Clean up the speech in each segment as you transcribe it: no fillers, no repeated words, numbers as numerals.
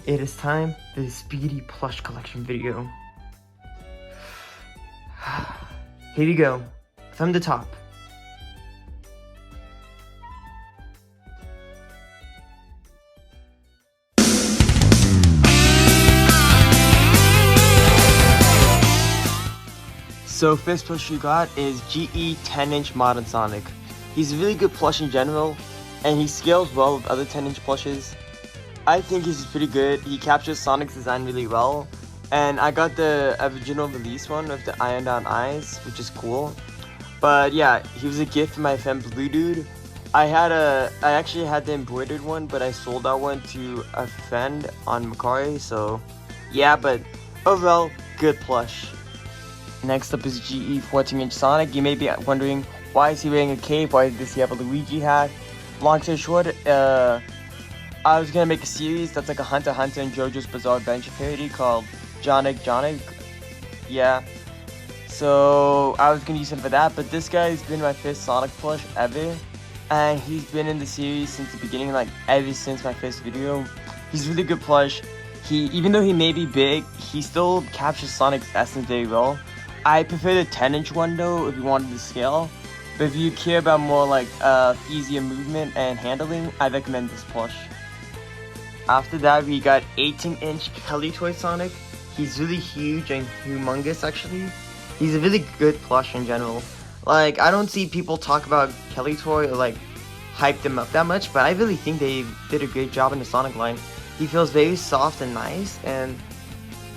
it is time for the Speedy plush collection video. Here we go, from the top. So first plush you got is GE 10-inch Modern Sonic. He's a really good plush in general, and he scales well with other 10-inch plushes. I think he's pretty good. He captures Sonic's design really well. And I got the original release one with the ironed out eyes, which is cool. But yeah, he was a gift from my friend Blue Dude. I actually had the embroidered one, but I sold that one to a friend on Macquarie, so yeah, but overall, good plush. Next up is GE 14-inch Sonic. You may be wondering, why is he wearing a cape? Why does he have a Luigi hat? Long story short, I was gonna make a series that's like a Hunter x Hunter and JoJo's Bizarre Adventure parody called Jonic. Yeah. So I was gonna use him for that, but this guy's been my first Sonic plush ever, and he's been in the series since the beginning, like ever since my first video. He's really good plush. Even though he may be big, he still captures Sonic's essence very well. I prefer the 10-inch one though, if you wanted to scale. But if you care about more like easier movement and handling, I recommend this plush. After that, we got 18-inch Kelly Toy Sonic. He's really huge and humongous actually. He's a really good plush in general. Like, I don't see people talk about Kelly Toy or like hype them up that much, but I really think they did a great job in the Sonic line. He feels very soft and nice, and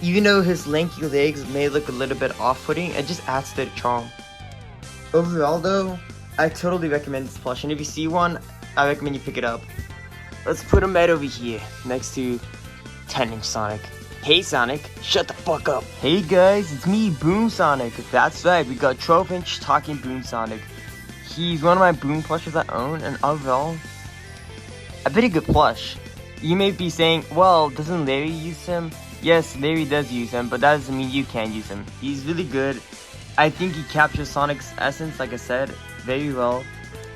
even though his lanky legs may look a little bit off-putting, it just adds to the charm. Overall though, I totally recommend this plush, and if you see one, I recommend you pick it up. Let's put him right over here, next to 10-inch Sonic. Hey Sonic, shut the fuck up. Hey guys, it's me, Boom Sonic. That's right, we got 12-inch Talking Boom Sonic. He's one of my Boom plushes I own, and overall, a pretty good plush. You may be saying, well, doesn't Larry use him? Yes, Larry does use him, but that doesn't mean you can't use him. He's really good. I think he captures Sonic's essence, like I said, very well.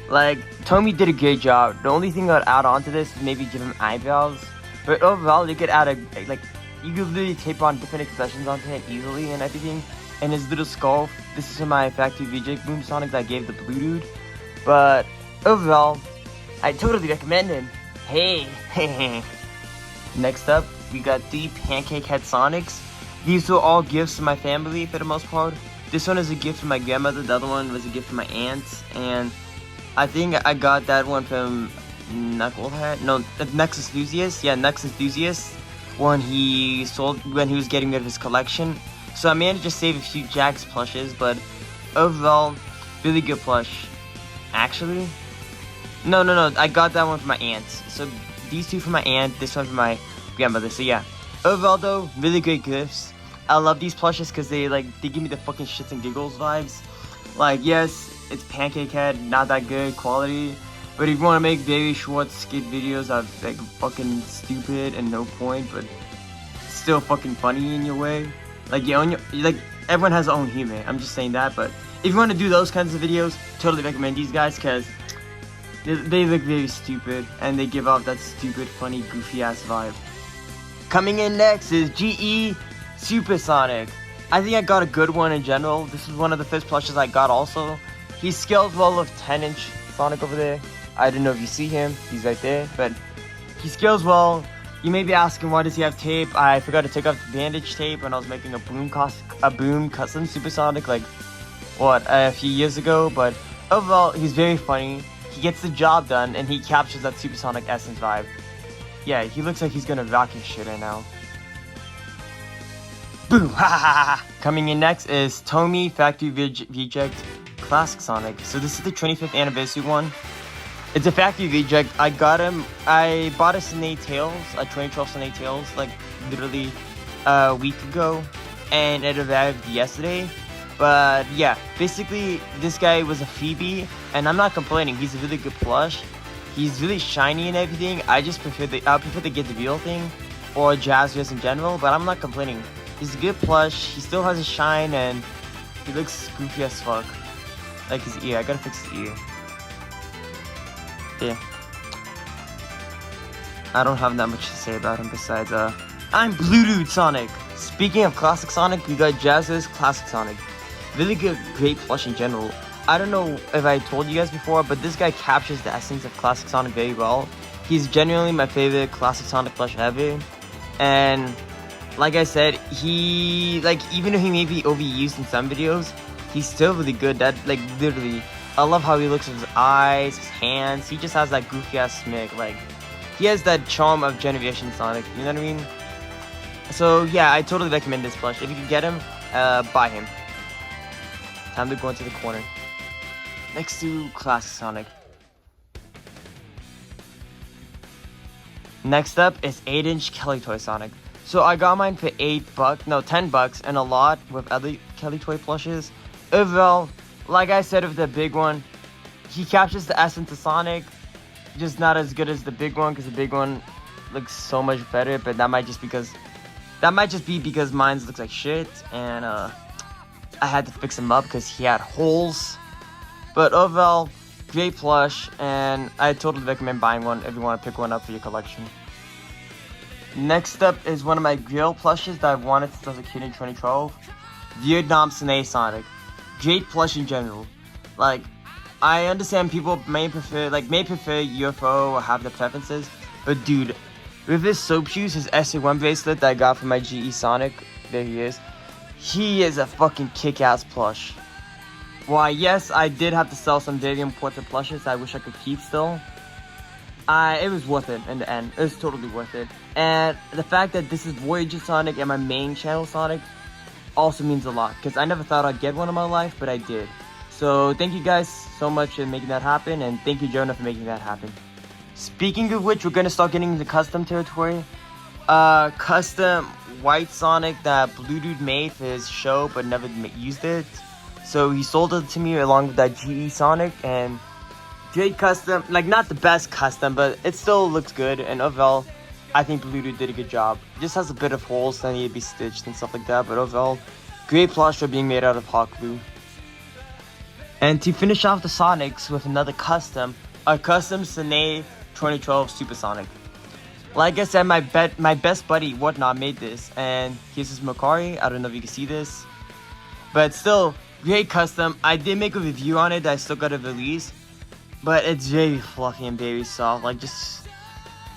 Like, Tommy did a great job. The only thing I'd add on to this is maybe give him eyebrows. But overall, you could add you could literally tape on different expressions onto it easily and everything. And his little skull, this is my factory reject Boom Sonic that I gave the Blue Dude. But overall, I totally recommend him. Hey, Next up, we got 3 Pancake Head Sonics. These were all gifts from my family for the most part. This one is a gift from my grandmother, the other one was a gift from my aunts, and I think I got that one from Knucklehead. No, Nexus Enthusiast. Yeah, Nexus Enthusiast. When he was getting rid of his collection. So I managed to save a few Jax plushes, but overall, really good plush. Actually, no, I got that one from my aunts. So these two from my aunt, this one from my grandmother. So yeah, overall though, really great gifts. I love these plushes because they give me the fucking shits and giggles vibes. Like, yes, it's Pancake Head, not that good quality, but if you want to make very short skit videos that are like fucking stupid and no point, but still fucking funny in your way, like everyone has their own humor. I'm just saying that, but if you want to do those kinds of videos, totally recommend these guys because they look very stupid and they give off that stupid, funny, goofy ass vibe. Coming in next is GE Super Sonic. I think I got a good one in general. This is one of the first plushes I got also. He scales well with 10-inch Sonic over there. I don't know if you see him. He's right there. But he scales well. You may be asking, why does he have tape? I forgot to take off the bandage tape when I was making a Boom custom Super Sonic a few years ago. But overall, he's very funny. He gets the job done and he captures that Super Sonic essence vibe. Yeah, he looks like he's gonna rock his shit right now. Boom! Ha ha ha! Coming in next is Tommy Factory Reject Classic Sonic. So this is the 25th anniversary one. It's a factory reject. I bought a Sinead Tales, a 2012 Sinead Tales, like literally a week ago, and it arrived yesterday. But yeah, basically this guy was a Phoebe, and I'm not complaining. He's a really good plush. He's really shiny and everything. I prefer to get the real thing, or Jazzwares in general, but I'm not complaining. He's a good plush. He still has a shine, and he looks goofy as fuck. Like his ear. I gotta fix his ear. Yeah. I don't have that much to say about him besides, I'm Blue Dude Sonic. Speaking of Classic Sonic, we got Jazz's Classic Sonic. Really good, great plush in general. I don't know if I told you guys before, but this guy captures the essence of Classic Sonic very well. He's genuinely my favorite Classic Sonic plush ever. And like I said, he, like, even though he may be overused in some videos, he's still really good. That, like, literally, I love how he looks with his eyes, his hands. He just has that goofy ass smirk. Like, he has that charm of Generation Sonic, you know what I mean? So yeah, I totally recommend this plush. If you can get him, buy him. Time to go into the corner. Next to Classic Sonic. Next up is 8-inch Kelly Toy Sonic. So I got mine for $10 and a lot with other Kelly Toy plushes. Overall, like I said with the big one, he captures the essence of Sonic. Just not as good as the big one, because the big one looks so much better, but that might just be because mine looks like shit, and I had to fix him up because he had holes. But overall, great plush, and I totally recommend buying one if you want to pick one up for your collection. Next up is one of my grill plushes that I've wanted since I was a kid in 2012. Vietnam Sine Sonic. Great plush in general. Like, I understand people may prefer UFO or have their preferences, but dude, with his soap shoes, his SA1 bracelet that I got from my GE Sonic, there he is. He is a fucking kick-ass plush. Why, yes, I did have to sell some very important plushes I wish I could keep still. It was worth it in the end. It was totally worth it. And the fact that this is Voyager Sonic and my main channel Sonic also means a lot, because I never thought I'd get one in my life, but I did. So thank you guys so much for making that happen, and thank you Jonah for making that happen. Speaking of which, we're gonna start getting into custom territory. Custom white Sonic that Blue Dude made for his show but never used it. So he sold it to me along with that GE Sonic, and great custom, like not the best custom, but it still looks good, and overall, I think Blue Dude did a good job. It just has a bit of holes that need to be stitched and stuff like that, but overall, great plush for being made out of hot glue. And to finish off the Sonics with another custom, a custom Sine 2012 Supersonic. Like I said, my best buddy Whatnot made this, and here's his Macari. I don't know if you can see this, but still, great custom. I did make a review on it that I still got to release, but it's very fluffy and very soft. Like, just,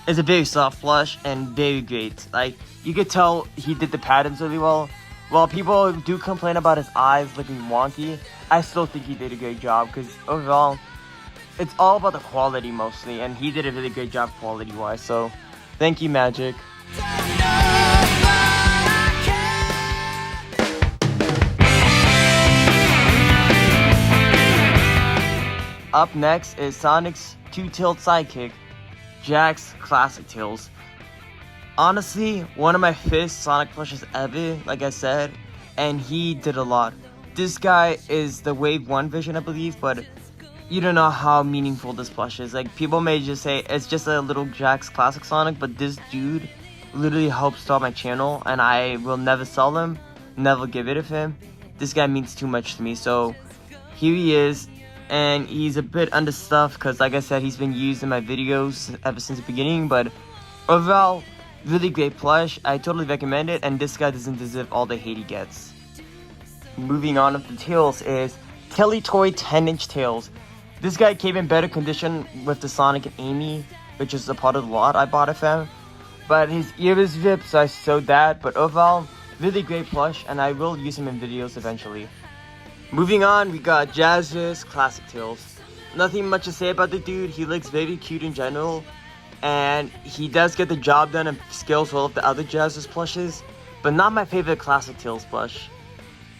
it's a very soft plush and very great. Like, you could tell he did the patterns really well. While people do complain about his eyes looking wonky, I still think he did a great job, because overall, it's all about the quality mostly, and he did a really great job quality-wise, so thank you, Magic. Up next is Sonic's two-tailed sidekick, Jack's Classic Tails. Honestly, one of my first Sonic plushes ever, like I said, and he did a lot. This guy is the Wave 1 version, I believe, but you don't know how meaningful this plush is. Like, people may just say it's just a little Jack's Classic Sonic, but this dude literally helped start my channel, and I will never sell him, never get rid of him. This guy means too much to me, so here he is, and he's a bit understuffed, because like I said, he's been used in my videos ever since the beginning, but overall, really great plush. I totally recommend it, and this guy doesn't deserve all the hate he gets. Moving on with the tails is Kelly Toy 10-inch tails. This guy came in better condition with the Sonic and Amy, which is a part of the lot I bought of him. But his ear is ripped, so I sewed that. But overall, really great plush, and I will use him in videos eventually. Moving on, we got Jazz's Classic Tails. Nothing much to say about the dude. He looks very cute in general, and he does get the job done and scales well with the other Jazz's plushes, but not my favorite Classic Tails plush.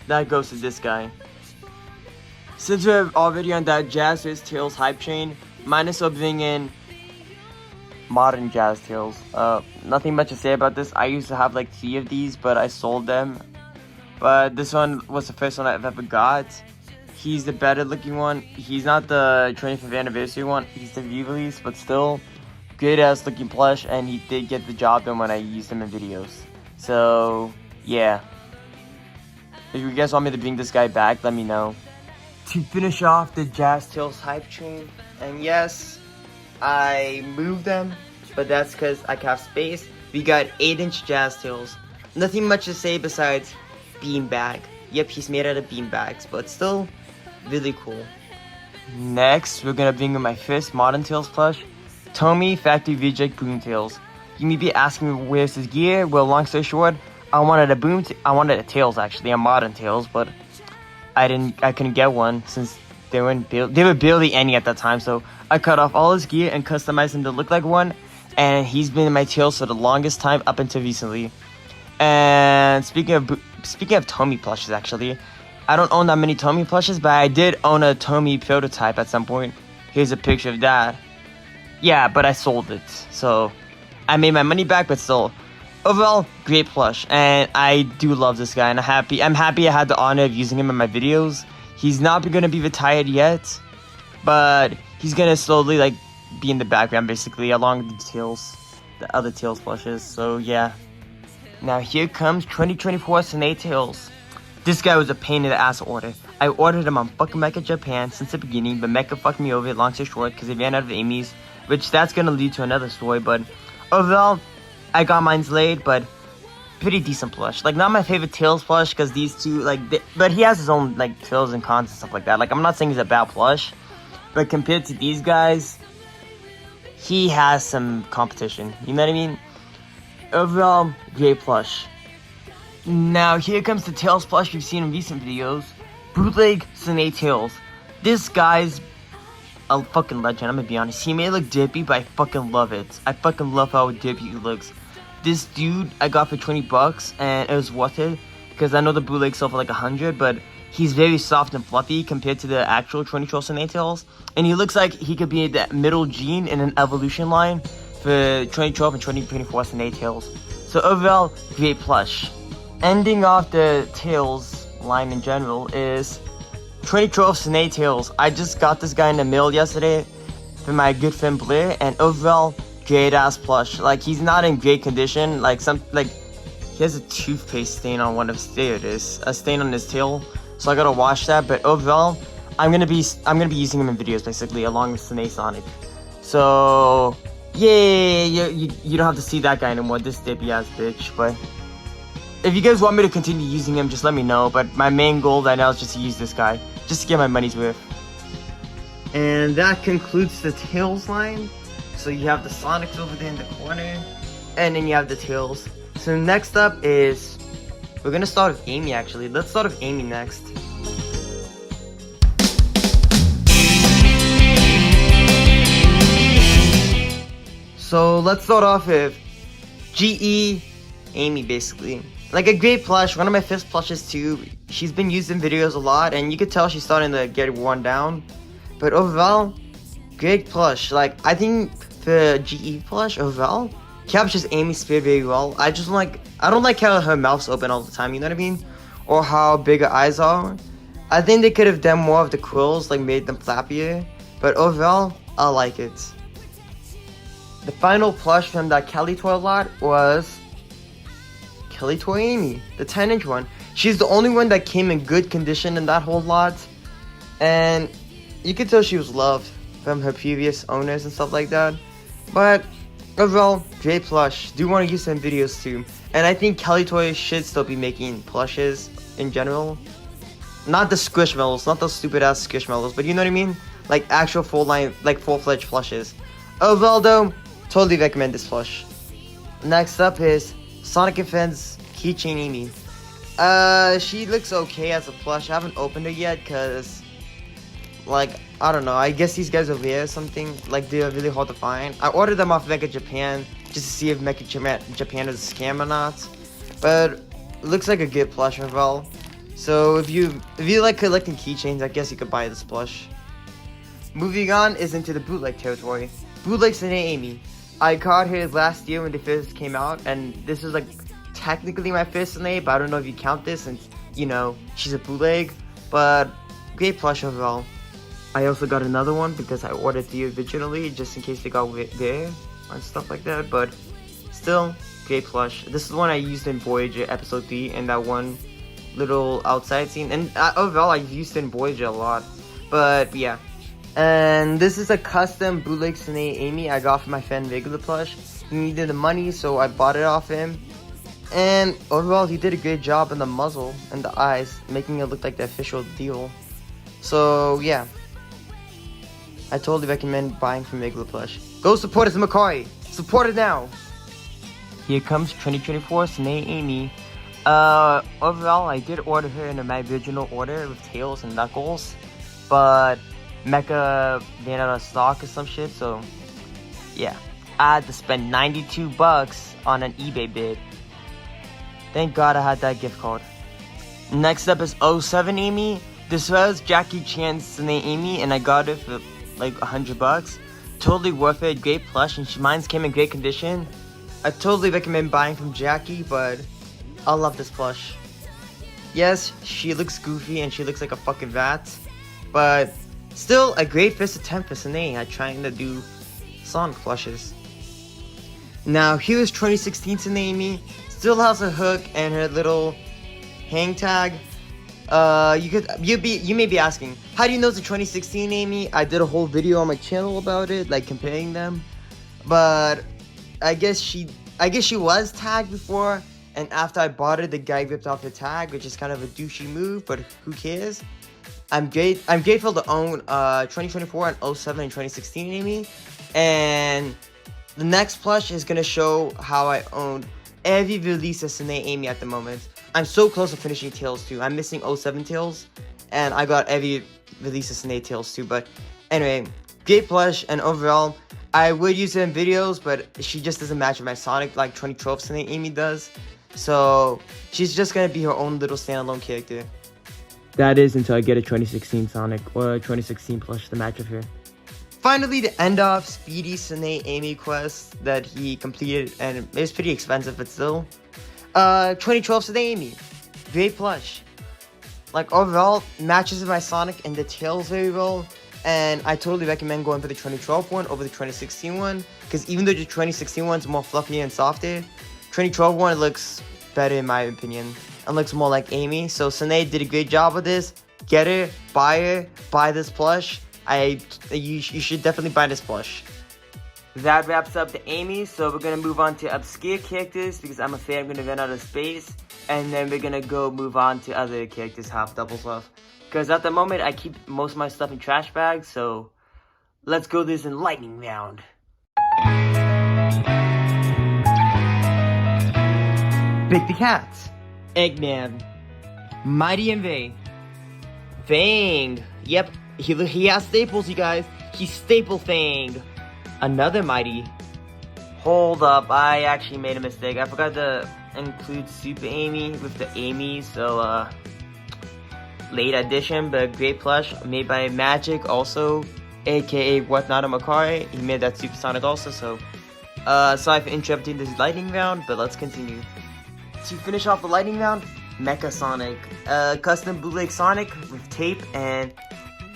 That goes to this guy. Since we're already on that Jazz's Tails hype train, might as well bring in modern Jazz Tails. Nothing much to say about this. I used to have like 3 of these, but I sold them. But this one was the first one I've ever got. He's the better looking one. He's not the 25th anniversary one. He's the re-release, but still great ass looking plush, and he did get the job done when I used him in videos. So yeah. If you guys want me to bring this guy back, let me know. To finish off the Jazz Tails hype train, and yes, I moved them but that's because I have space. We got 8-inch Jazz Tails. Nothing much to say besides beanbag. Yep, he's made out of beanbags, but still really cool. Next, we're gonna bring in my first Modern Tails plush, Tomy Factory Reject Boom Tails. You may be asking me where's his gear. Well, long story short, I wanted a Tails actually, a Modern Tails, but I couldn't get one since they were barely any at that time. So I cut off all his gear and customized him to look like one, and he's been in my Tails for the longest time up until recently. And speaking of Tomy plushes, actually, I don't own that many Tomy plushes, but I did own a Tomy prototype at some point. Here's a picture of that. Yeah, but I sold it, so I made my money back, but still, overall, great plush, and I do love this guy, and I'm happy I had the honor of using him in my videos. He's not going to be retired yet, but he's going to slowly, like, be in the background, basically, along with the other Tails plushes, so yeah. Now here comes 2024 Sine Tails. This guy was a pain in the ass to order. I ordered him on fucking Mecha Japan since the beginning, but Mecha fucked me over, long story short, because they ran out of Amy's, which that's going to lead to another story, but overall, I got mine's laid, but pretty decent plush. Like, not my favorite Tails plush, because these two, like, but he has his own, like, pros and cons and stuff like that. Like, I'm not saying he's a bad plush, but compared to these guys, he has some competition. You know what I mean? Overall, great plush. Now, here comes the Tails plush you've seen in recent videos. Bootleg Sine Tails. This guy's a fucking legend, I'm gonna be honest. He may look dippy, but I fucking love it. I fucking love how dippy he looks. This dude I got for 20 bucks, and it was worth it, because I know the bootleg sell for like 100, but he's very soft and fluffy compared to the actual 2012 Sine Tails. And he looks like he could be that middle gene in an evolution line for 2012 and 2024 Sine Tails. So overall, great plush. Ending off the Tails line in general is 2012 Sine Tails. I just got this guy in the mail yesterday for my good friend Blair, and overall, great ass plush. Like, he's not in great condition. Like, he has a toothpaste stain on one of his, there it is, a stain on his tail. So I gotta wash that. But overall, I'm gonna be using him in videos basically, along with Sine Sonic. So yeah, you don't have to see that guy anymore. This dippy ass bitch, but. If you guys want me to continue using him, just let me know. But my main goal right now is just to use this guy, just to get my money's worth. And that concludes the Tails line. So you have the Sonics over there in the corner, and then you have the Tails. So next up is, we're gonna start with Amy actually. Let's start with Amy next. So let's start off with GE Amy basically. Like a great plush, one of my first plushes too. She's been used in videos a lot, and you could tell she's starting to get worn down. But overall, great plush. Like, I think the GE plush overall captures Amy's spirit very well. I don't like how her mouth's open all the time, you know what I mean? Or how big her eyes are. I think they could have done more of the quills, like made them flappier. But overall, I like it. The final plush from that Kelly toy lot was Kelly Toy Amy, the 10-inch one. She's the only one that came in good condition in that whole lot, and you could tell she was loved from her previous owners and stuff like that. But overall, great plush. Do want to use some videos too, and I think Kelly Toy should still be making plushes in general. Not the Squishmallows, not those stupid ass Squishmallows, but you know what I mean? Like actual full-fledged plushes. Overall though, totally recommend this plush. Next up is Sonic and Friends Keychain Amy. She looks okay as a plush. I haven't opened it yet because, like, I don't know. I guess these guys are rare or something. Like, they're really hard to find. I ordered them off Mecha Japan just to see if Mecha Japan is a scam or not. But it looks like a good plush overall. So if you like collecting keychains, I guess you could buy this plush. Moving on is into the bootleg territory. Bootleg Sine Amy. I caught her last year when they first came out, and this is like technically my first Sine, but I don't know if you count this since, you know, she's a bootleg. But great plush overall. I also got another one because I ordered the originally just in case they got there and stuff like that. But still, great plush. This is the one I used in Voyager episode 3 in that one little outside scene. And overall, I used it in Voyager a lot. But yeah, And this is a custom bootleg Snake Amy I got from my friend Regular Plush. He needed the money, so I bought it off him. And overall, he did a great job in the muzzle and the eyes, making it look like the official deal. So yeah, I totally recommend buying from Regular Plush. Go support us, McCoy! Support it now! Here comes 2024 Snake Amy. Overall, I did order her in my original order with Tails and Knuckles, but Mecha ran out of stock or some shit, so yeah. I had to spend $92 on an eBay bid. Thank God I had that gift card. Next up is 07 Amy. This was Jackie Chan's Snake Amy, and I got it for like $100. Totally worth it, great plush, and mine came in great condition. I totally recommend buying from Jackie, but I love this plush. Yes, she looks goofy and she looks like a fucking rat, but still a great first attempt for Snake at trying to do Sonic plushes. Now here's 2016 Snake Amy. Still has a hook and her little hang tag. You may be asking, how do you know it's a 2016 Amy? I did a whole video on my channel about it, like comparing them. But I guess she was tagged before, and after I bought it, the guy ripped off the tag, which is kind of a douchey move, but who cares? I'm grateful to own 2024 and 07 and 2016 Amy, and the next plush is gonna show how I own every release of Snake Amy at the moment. I'm so close to finishing Tails 2. I'm missing 07 Tails, and I got every release of Snake Tails 2. But anyway, great plush, and overall, I would use it in videos, but she just doesn't match my Sonic like 2012 Snake Amy does. So she's just gonna be her own little standalone character. That is until I get a 2016 Sonic or a 2016 plush to match with her. Finally, the end of Speedy Snake Amy quest that he completed, and it was pretty expensive, but still. 2012 Snake Amy, great plush. Like overall, matches with my Sonic and the Tails very well, and I totally recommend going for the 2012 one over the 2016 one, because even though the 2016 one's more fluffy and softer, 2012 one looks better in my opinion, and looks more like Amy. So Snake did a great job with this. Get her, buy this plush. You should definitely buy this plush. That wraps up the Amy, so we're gonna move on to obscure characters because I'm afraid I'm gonna run out of space, and then we're gonna go move on to other characters half doubles of. Because at the moment I keep most of my stuff in trash bags, so let's go this in lightning round. Pick the cats. Eggman. Mighty and Vay. Fang. Yep. He has staples, you guys. He's Staple Fang. Another Mighty. Hold up, I actually made a mistake. I forgot to include Super Amy with the Amy, so late addition, but great plush made by Magic also, aka Whatnot Makari. He made that Supersonic also, so sorry for interrupting this lightning round, but let's continue. To finish off the lightning round, Mecha Sonic. Custom bootleg Sonic with tape and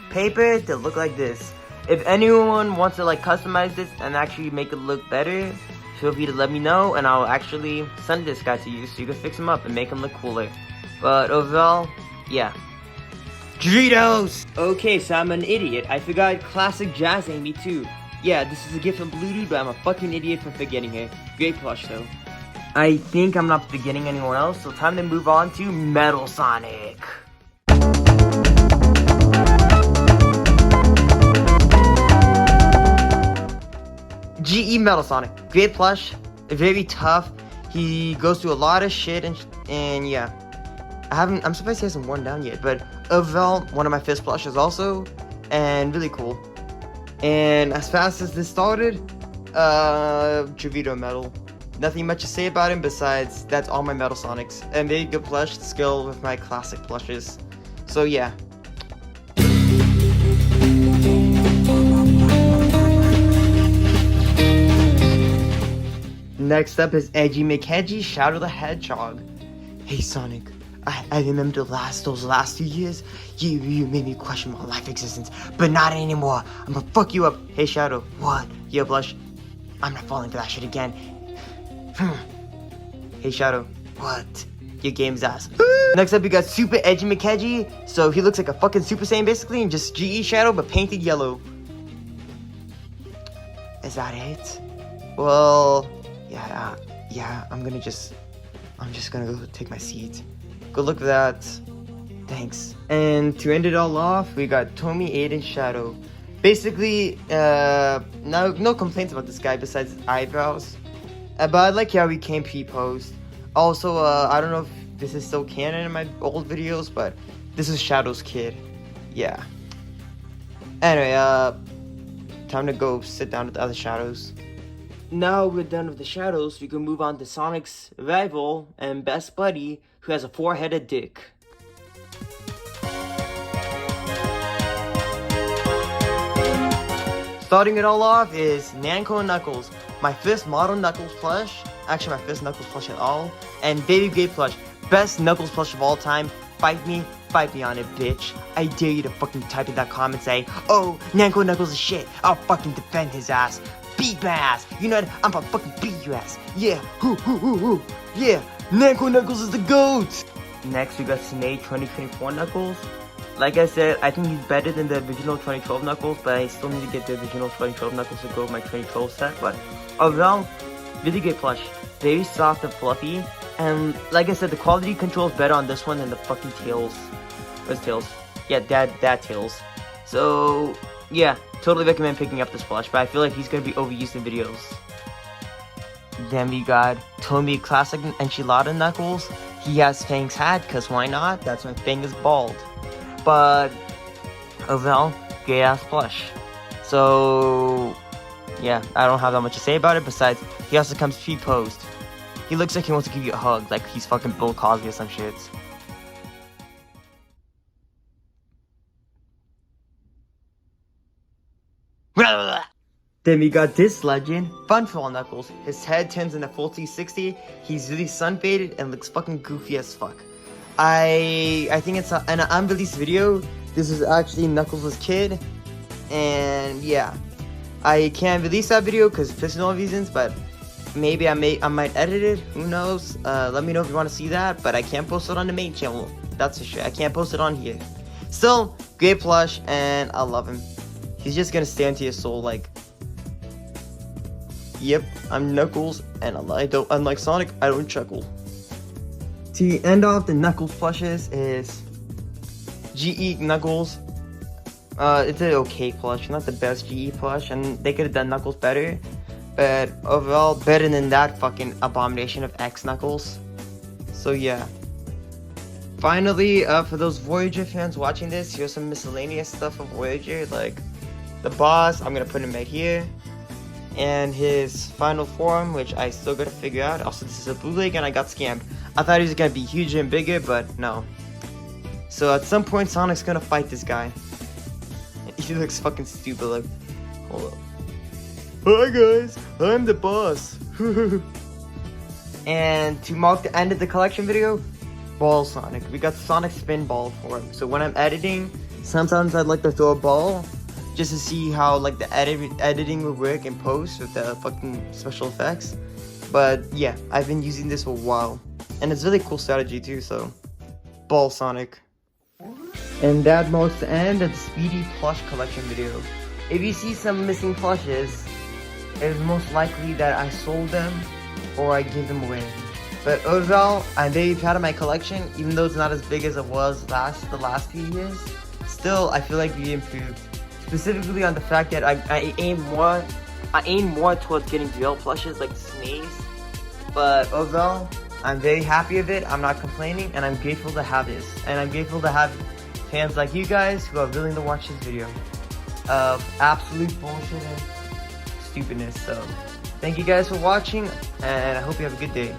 paper to look like this. If anyone wants to like customize this and actually make it look better, feel free to let me know, and I'll actually send this guy to you so you can fix him up and make him look cooler. But overall, yeah. Doritos! Okay, so I'm an idiot. I forgot classic Jazz Amy too. Yeah, this is a gift from Blue Dude, but I'm a fucking idiot for forgetting it. Great plush though. I think I'm not forgetting anyone else, so time to move on to Metal Sonic. GE Metal Sonic, great plush, very tough. He goes through a lot of shit and yeah. I'm surprised he hasn't worn down yet, but overall, one of my first plushes also, and really cool. And as fast as this started, Javito Metal. Nothing much to say about him besides that's all my Metal Sonics. And very good plush skill with my classic plushes. So yeah. Next up is Edgy McHedgy, Shadow the Hedgehog. Hey Sonic, I remember those last 2 years, you made me question my life existence, but not anymore. I'm gonna fuck you up. Hey Shadow, what? Yo Blush, I'm not falling for that shit again. Hey Shadow, what? your game's ass. Next up, we got Super Edgy McKedgy. So he looks like a fucking Super Saiyan basically, and just GE Shadow but painted yellow. Is that it? Well, yeah. I'm just gonna go take my seat. Good luck with that. Thanks. And to end it all off, we got Tomy Aiden Shadow. Basically, no complaints about this guy besides his eyebrows. But I like how he came pre-post. Also, I don't know if this is still canon in my old videos, but this is Shadow's kid. Yeah. Anyway, time to go sit down with the other Shadows. Now we're done with the Shadows, we can move on to Sonic's rival and best buddy, who has a four-headed dick. Starting it all off is Namco Knuckles, my first model Knuckles plush, actually my first Knuckles plush at all, and Baby Gay plush, best Knuckles plush of all time. Fight me on it, bitch. I dare you to fucking type in that comment and say, oh, Namco Knuckles is shit, I'll fucking defend his ass. Beat my ass, you know what, I'm gonna fucking beat your ass. Yeah, yeah, Namco Knuckles is the GOAT. Next we got Snake 2024 Knuckles. Like I said, I think he's better than the original 2012 Knuckles, but I still need to get the original 2012 Knuckles to go with my 2012 set. But overall, really good plush. Very soft and fluffy. And like I said, the quality control is better on this one than the fucking Tails. Where's Tails? Yeah, Dad Tails. So, yeah, totally recommend picking up this plush, but I feel like he's going to be overused in videos. Then we got Tomy Classic Enchilada Knuckles. He has Fang's hat, because why not? That's when Fang is bald. But overall, gay ass plush. So yeah, I don't have that much to say about it. Besides, he also comes pre-posed. He looks like he wants to give you a hug, like he's fucking Bill Cosby or some shit. Then we got this legend, Funfall Knuckles. His head turns into full 360. He's really sun faded and looks fucking goofy as fuck. I think it's an unreleased video. This is actually Knuckles' kid, and yeah, I can't release that video because of personal reasons, but maybe I might edit it. Who knows? Let me know if you want to see that, but I can't post it on the main channel. That's for sure. I can't post it on here. Still, great plush, and I love him. He's just gonna stay into your soul like. Yep, I'm Knuckles, and unlike Sonic, I don't chuckle. To end off the Knuckles plushes is GE Knuckles. It's an okay plush, not the best GE plush, and they could have done Knuckles better. But overall, better than that fucking abomination of X Knuckles. So yeah. Finally, for those Voyager fans watching this, here's some miscellaneous stuff of Voyager, like the boss, I'm gonna put him right here. And his final form, which I still gotta figure out. Also, this is a bootleg and I got scammed. I thought he was gonna be huger and bigger, but no. So at some point, Sonic's gonna fight this guy. He looks fucking stupid, like, hold up. Hi guys, I'm the boss. And to mark the end of the collection video, Ball Sonic. We got Sonic Spin Ball form. So when I'm editing, sometimes I'd like to throw a ball, just to see how like the editing would work in post with the fucking special effects. But yeah, I've been using this for a while, and it's really cool strategy too. So, Ball Sonic. And that marks the end of the Speedy plush collection video. If you see some missing plushes, it's most likely that I sold them or I gave them away. But overall, I'm very proud of my collection, even though it's not as big as it was the last few years. Still, I feel like we improved. Specifically on the fact that I aim more towards getting real plushes like Snails. But overall, I'm very happy with it. I'm not complaining, and I'm grateful to have this. And I'm grateful to have fans like you guys who are willing to watch this video of absolute bullshit and stupidness. So, thank you guys for watching, and I hope you have a good day.